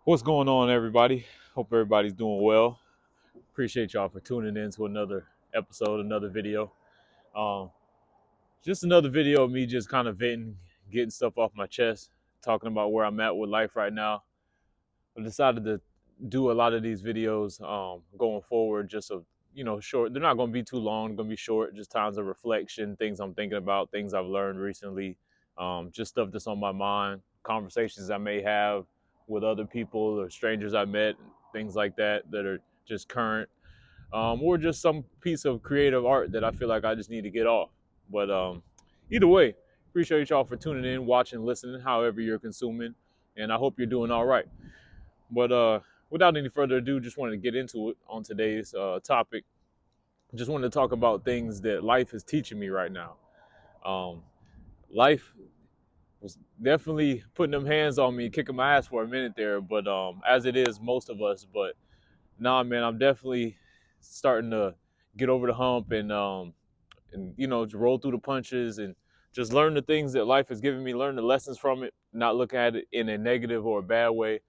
What's going on, everybody? Hope everybody's doing well. Appreciate y'all for tuning in to another episode, another video. Um, just another video of me just kind of venting, getting stuff off my chest, talking about where I'm at with life right now. I decided to do a lot of these videos going forward, just short. They're not going to be too long. They're going to be short, just times of reflection, things I'm thinking about, things I've learned recently, just stuff that's on my mind, conversations I may have with other people or strangers I met, things like that are just current, or just some piece of creative art that I feel like I just need to get off. But either way, appreciate y'all for tuning in, watching, listening, however you're consuming, and I hope you're doing all right. But without any further ado, just wanted to get into it on today's topic. Just wanted to talk about things that life is teaching me right now. Um, Life was definitely putting them hands on me, kicking my ass for a minute there, but as it is most of us. But nah, man, I'm definitely starting to get over the hump and just roll through the punches and just learn the things that life has given me, learn the lessons from it, not look at it in a negative or a bad way,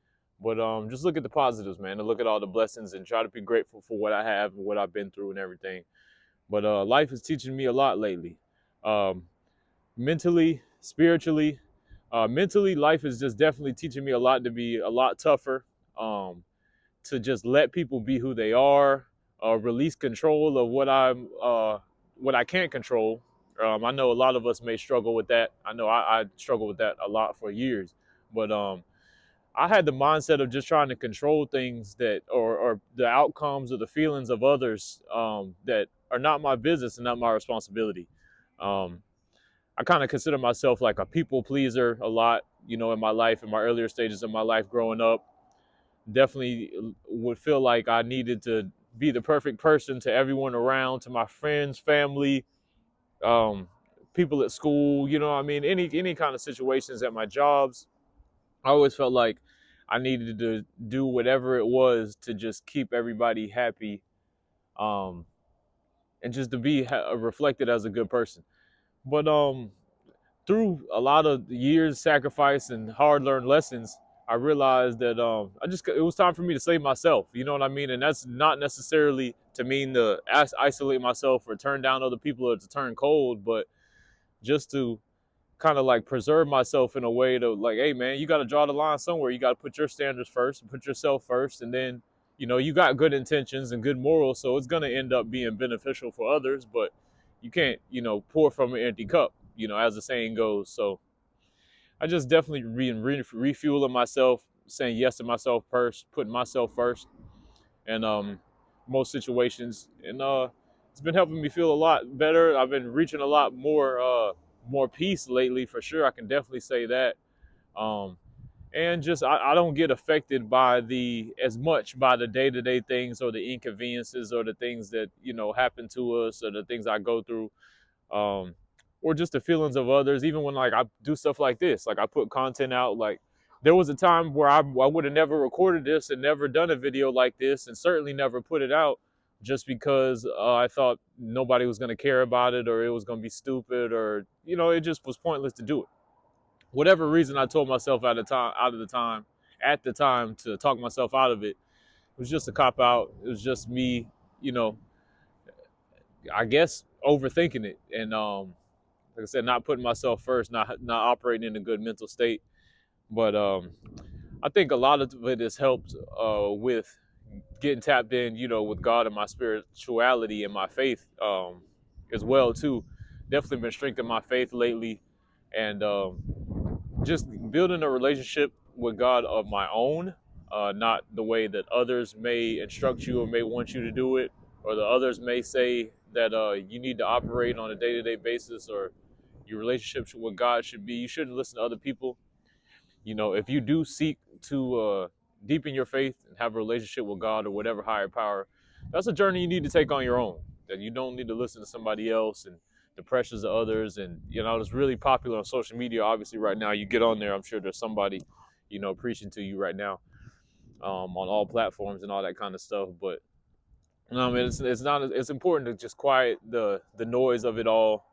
but just look at the positives, man, and look at all the blessings and try to be grateful for what I have and what I've been through and everything. But life is teaching me a lot lately, um, mentally, spiritually. Mentally, life is just definitely teaching me a lot to be a lot tougher, to just let people be who they are, release control of what I can't control. I know a lot of us may struggle with that. I know I struggle with that a lot for years, but I had the mindset of just trying to control things that or the outcomes or the feelings of others that are not my business and not my responsibility. Um, I kind of consider myself like a people pleaser a lot, in my life, in my earlier stages of my life growing up. Definitely would feel like I needed to be the perfect person to everyone around, to my friends, family, um, people at school. You know what I mean? Any kind of situations at my jobs. I always felt like I needed to do whatever it was to just keep everybody happy, um, and just to be reflected as a good person. But through a lot of years, sacrifice, and hard learned lessons, I realized that it was time for me to save myself. You know what I mean? And that's not necessarily to mean to isolate myself or turn down other people or to turn cold, but just to kind of like preserve myself in a way to like, hey man, you got to draw the line somewhere. You got to put your standards first, put yourself first, and then you got good intentions and good morals, so it's gonna end up being beneficial for others. But you can't pour from an empty cup, as the saying goes. So I just definitely refueling myself, saying yes to myself first, putting myself first, and most situations, and it's been helping me feel a lot better. I've been reaching a lot more peace lately, for sure. I can definitely say that. Um, and just I don't get affected by the as much by the day-to-day things or the inconveniences or the things that happen to us or the things I go through, um, or just the feelings of others. Even when like I do stuff like this, like I put content out, like there was a time where I would have never recorded this and never done a video like this and certainly never put it out just because I thought nobody was going to care about it or it was going to be stupid or it just was pointless to do it. Whatever reason I told myself at the time to talk myself out of it, it was just a cop out. It was just me, you know, I guess overthinking it and like I said, not putting myself first, not operating in a good mental state. But I think a lot of it has helped with getting tapped in, with God and my spirituality and my faith as well too. Definitely been strengthening my faith lately, and just building a relationship with God of my own, not the way that others may instruct you or may want you to do it, or the others may say that you need to operate on a day-to-day basis, or your relationship with God should be. You shouldn't listen to other people. If you do seek to deepen your faith and have a relationship with God or whatever higher power, that's a journey you need to take on your own. That you don't need to listen to somebody else and the pressures of others. And it's really popular on social media. Obviously, right now, you get on there, I'm sure there's somebody, preaching to you right now, on all platforms and all that kind of stuff. But no, I mean, it's not. It's important to just quiet the noise of it all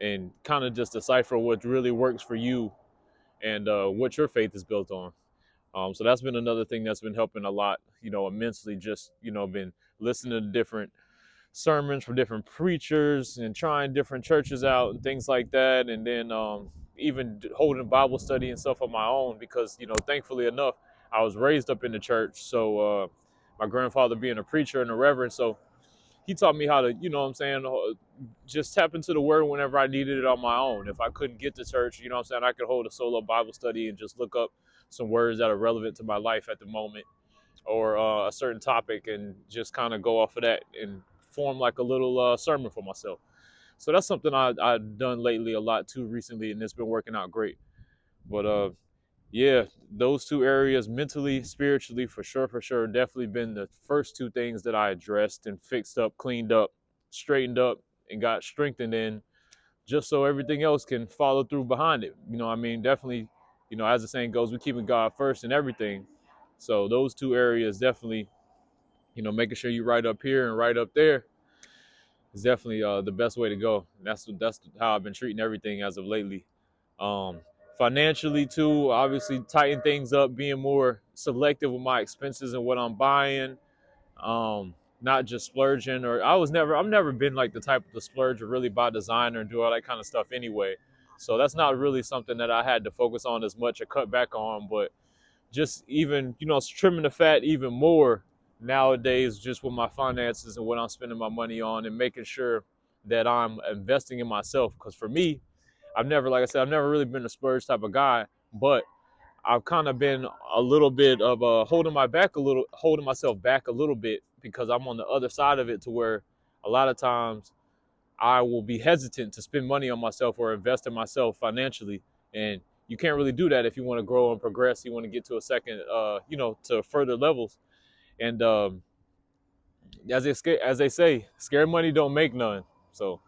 and kind of just decipher what really works for you and what your faith is built on. So that's been another thing that's been helping a lot, immensely. Just been listening to different sermons from different preachers and trying different churches out and things like that, and then even holding Bible study and stuff on my own because thankfully enough, I was raised up in the church. So my grandfather being a preacher and a reverend, so he taught me how to, just tap into the word whenever I needed it on my own. If I couldn't get to church, I could hold a solo Bible study and just look up some words that are relevant to my life at the moment, or a certain topic, and just kind of go off of that and form like a little sermon for myself. So that's something I've done lately a lot too recently, and it's been working out great. But yeah, those two areas, mentally, spiritually, for sure, definitely been the first two things that I addressed and fixed up, cleaned up, straightened up, and got strengthened in, just so everything else can follow through behind it. Definitely, as the saying goes, we're keeping God first in everything. So those two areas definitely, making sure you right up here and right up there is definitely the best way to go. And that's how I've been treating everything as of lately. Um, Financially too, obviously tighten things up, being more selective with my expenses and what I'm buying. Not just splurging, or I've never been like the type to splurge or really buy designer and do all that kind of stuff anyway. So that's not really something that I had to focus on as much or cut back on, but just even, trimming the fat even more nowadays, just with my finances and what I'm spending my money on, and making sure that I'm investing in myself. Because for me, like I said, I've never really been a splurge type of guy, but I've kind of been a little bit of holding myself back a little bit, because I'm on the other side of it, to where a lot of times I will be hesitant to spend money on myself or invest in myself financially. And you can't really do that if you want to grow and progress. You want to get to a second, to further levels. And as they say, scared money don't make none. So,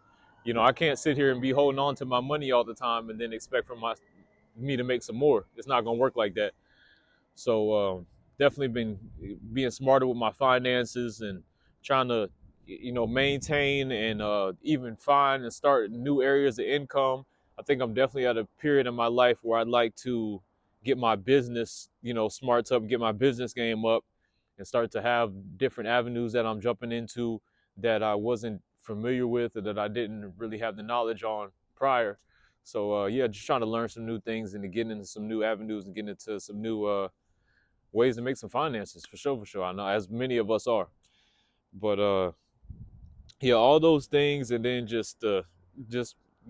I can't sit here and be holding on to my money all the time and then expect for me to make some more. It's not gonna work like that. So definitely been being smarter with my finances and trying to, maintain and even find and start new areas of income. I think I'm definitely at a period in my life where I'd like to get my business, smarts up, get my business game up, and start to have different avenues that I'm jumping into that I wasn't familiar with or that I didn't really have the knowledge on prior. So yeah, just trying to learn some new things and to get into some new avenues and get into some new ways to make some finances, for sure, for sure. I know as many of us are, but yeah, all those things, and then just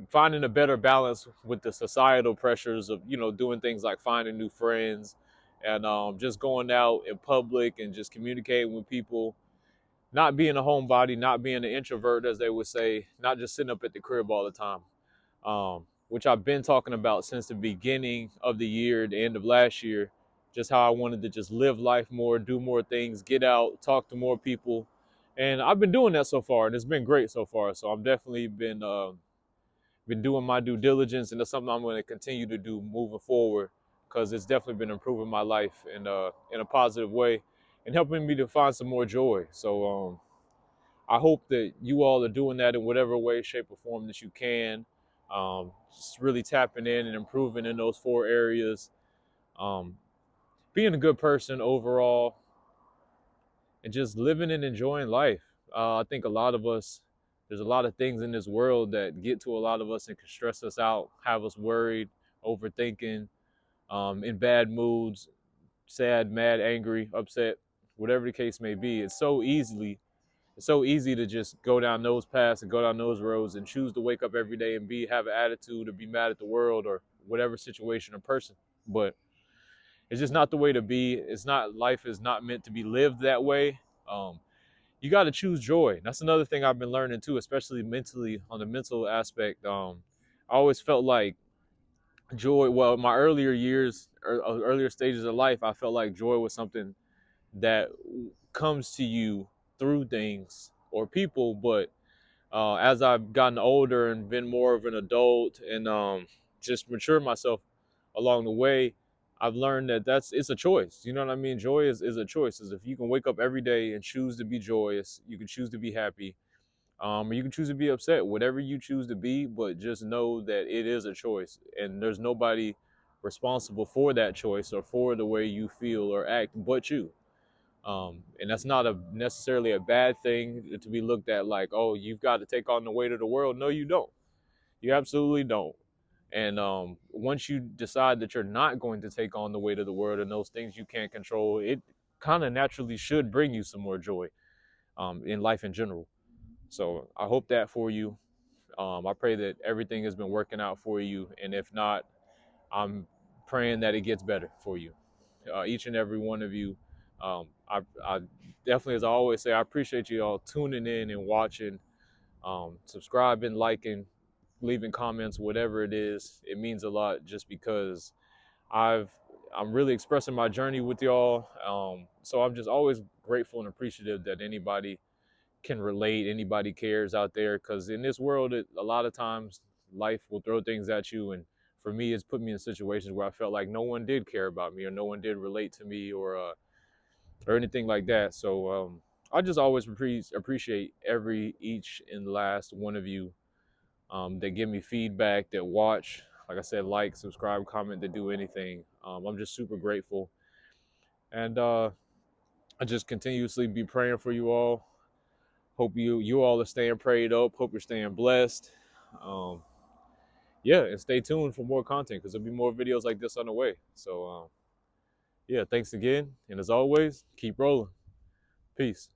finding a better balance with the societal pressures of doing things like finding new friends, and just going out in public and just communicating with people, not being a homebody, not being an introvert, as they would say, not just sitting up at the crib all the time. Which I've been talking about since the beginning of the year, the end of last year, just how I wanted to just live life more, do more things, get out, talk to more people. And I've been doing that so far, and it's been great so far. So I've definitely been doing my due diligence, and that's something I'm going to continue to do moving forward, because it's definitely been improving my life in a positive way and helping me to find some more joy. So I hope that you all are doing that in whatever way, shape, or form that you can. Just really tapping in and improving in those four areas. Um, Being a good person overall, and just living and enjoying life. I think a lot of us, there's a lot of things in this world that get to a lot of us and can stress us out, have us worried, overthinking, in bad moods, sad, mad, angry, upset, whatever the case may be. It's so easy to just go down those paths and go down those roads and choose to wake up every day and have an attitude or be mad at the world or whatever situation or person. But it's just not the way to be. It's not, life is not meant to be lived that way. You got to choose joy. That's another thing I've been learning too, especially mentally, on the mental aspect. I always felt like joy, well, in my earlier years or earlier stages of life, I felt like joy was something that comes to you through things or people. But as I've gotten older and been more of an adult and just matured myself along the way, I've learned that it's a choice. You know what I mean? Joy is a choice. Is if you can wake up every day and choose to be joyous, you can choose to be happy, or you can choose to be upset. Whatever you choose to be, but just know that it is a choice, and there's nobody responsible for that choice or for the way you feel or act but you. And that's not a necessarily a bad thing to be looked at like, oh, you've got to take on the weight of the world. No, you don't. You absolutely don't. And once you decide that you're not going to take on the weight of the world and those things you can't control, it kind of naturally should bring you some more joy in life in general. So I hope that for you. I pray that everything has been working out for you. And if not, I'm praying that it gets better for you, each and every one of you. I definitely, as I always say, I appreciate you all tuning in and watching, subscribing, liking, leaving comments, whatever it is. It means a lot just because I've I'm really expressing my journey with y'all. So I'm just always grateful and appreciative that anybody can relate, anybody cares out there. Because in this world, a lot of times life will throw things at you, and for me, it's put me in situations where I felt like no one did care about me, or no one did relate to me, or anything like that. So I just always appreciate each and last one of you that give me feedback, that watch, like I said, like, subscribe, comment, that do anything. I'm just super grateful, and I just continuously be praying for you all. Hope you all are staying prayed up. Hope you're staying blessed. Um, yeah, and stay tuned for more content because there'll be more videos like this on the way. So yeah, thanks again, and as always, keep rolling. Peace.